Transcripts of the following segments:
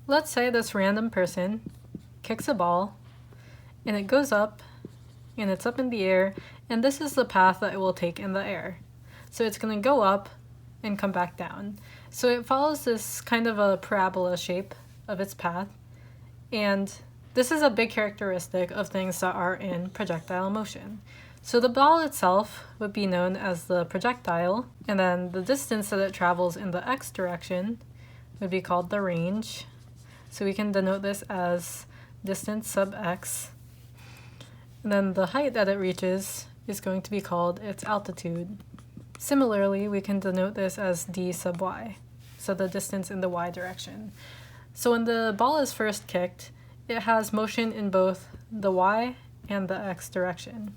let's say this random person kicks a ball and it goes up and it's up in the air, and this is the path that it will take in the air. So it's going to go up and come back down. So it follows this kind of a parabola shape of its path, and this is a big characteristic of things that are in projectile motion. So the ball itself would be known as the projectile, and then the distance that it travels in the x direction would be called the range. So we can denote this as distance sub x. And then the height that it reaches is going to be called its altitude. Similarly, we can denote this as d sub y, so the distance in the y direction. So when the ball is first kicked, it has motion in both the y and the x direction.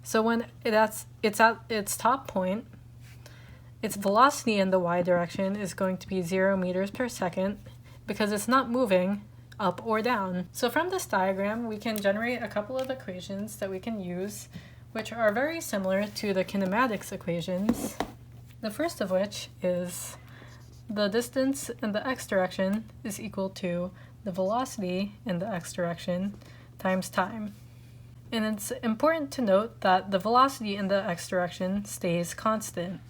So when it's at its top point, its velocity in the y direction is going to be 0 meters per second because it's not moving up or down. So from this diagram, we can generate a couple of equations that we can use, which are very similar to the kinematics equations. The first of which is the distance in the x direction is equal to the velocity in the x direction times time. And it's important to note that the velocity in the x direction stays constant.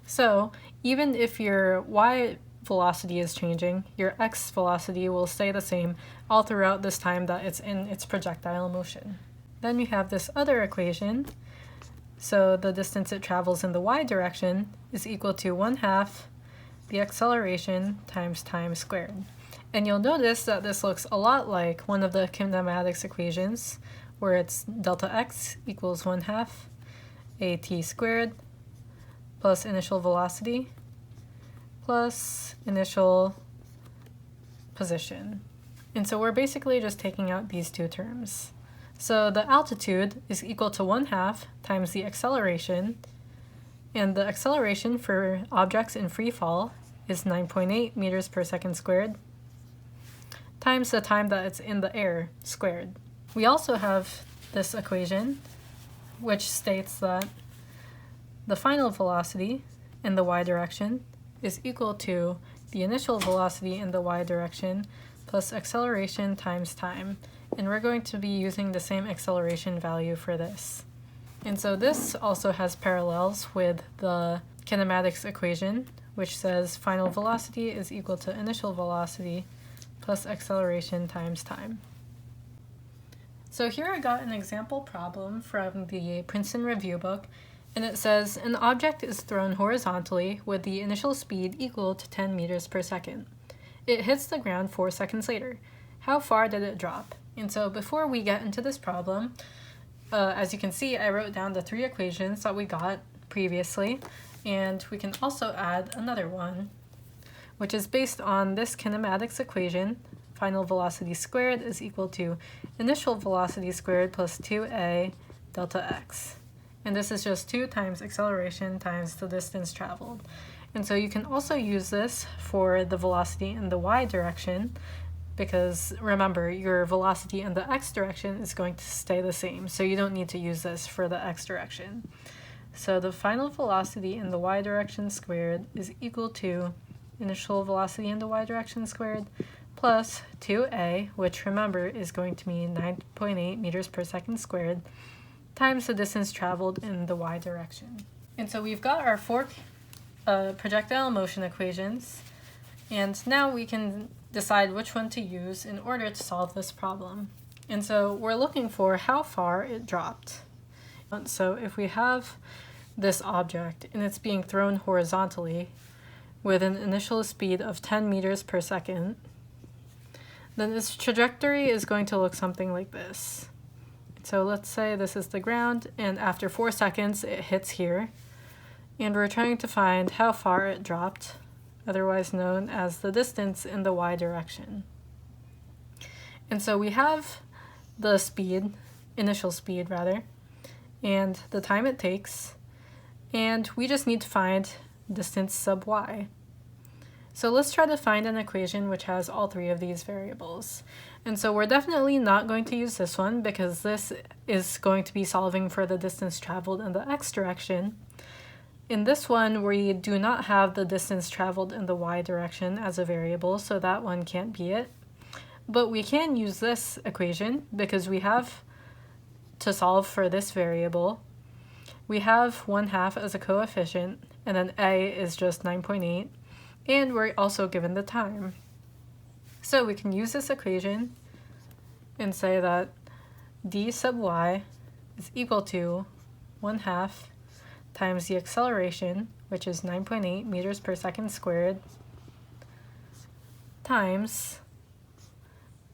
So even if your y velocity is changing, your x velocity will stay the same all throughout this time that it's in its projectile motion. Then we have this other equation. So the distance it travels in the y direction is equal to 1/2 the acceleration times time squared. And you'll notice that this looks a lot like one of the kinematics equations, where it's delta x equals 1/2 at squared plus initial velocity plus initial position. And so we're basically just taking out these two terms. So the altitude is equal to 1/2 times the acceleration, and the acceleration for objects in free fall is 9.8 meters per second squared times the time that it's in the air squared. We also have this equation which states that the final velocity in the y direction is equal to the initial velocity in the y direction plus acceleration times time. And we're going to be using the same acceleration value for this. And so this also has parallels with the kinematics equation, which says final velocity is equal to initial velocity plus acceleration times time. So here I got an example problem from the Princeton Review book, and it says an object is thrown horizontally with the initial speed equal to 10 meters per second. It hits the ground 4 seconds later. How far did it drop? And so before we get into this problem, as you can see, I wrote down the 3 equations that we got previously, and we can also add another one, which is based on this kinematics equation. Final velocity squared is equal to initial velocity squared plus 2a delta x. And this is just 2 times acceleration times the distance traveled. And so you can also use this for the velocity in the y direction, because remember, your velocity in the x direction is going to stay the same, so you don't need to use this for the x direction. So the final velocity in the y direction squared is equal to initial velocity in the y direction squared plus 2a, which remember is going to be 9.8 meters per second squared, times the distance traveled in the y direction. And so we've got our 4 projectile motion equations, and now we can decide which one to use in order to solve this problem. And so we're looking for how far it dropped. So if we have this object and it's being thrown horizontally with an initial speed of 10 meters per second, then its trajectory is going to look something like this. So let's say this is the ground, and after 4 seconds it hits here, and we're trying to find how far it dropped, otherwise known as the distance in the y direction. And so we have the speed, initial speed rather, and the time it takes, and we just need to find distance sub y. So let's try to find an equation which has all 3 of these variables. And so we're definitely not going to use this one because this is going to be solving for the distance traveled in the x direction. In this one, we do not have the distance traveled in the y direction as a variable, so that one can't be it. But we can use this equation because we have to solve for this variable. We have 1/2 as a coefficient, and then a is just 9.8, and we're also given the time. So we can use this equation and say that d sub y is equal to 1/2 times the acceleration, which is 9.8 meters per second squared, times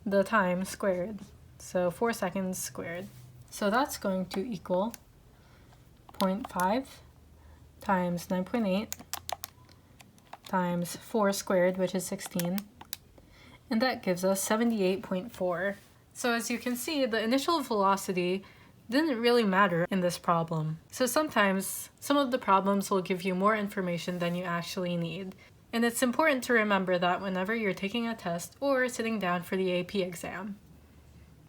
the time squared, so 4 seconds squared. So that's going to equal 0.5 times 9.8 times 4 squared, which is 16, and that gives us 78.4. So as you can see, the initial velocity didn't really matter in this problem. So sometimes some of the problems will give you more information than you actually need. And it's important to remember that whenever you're taking a test or sitting down for the AP exam.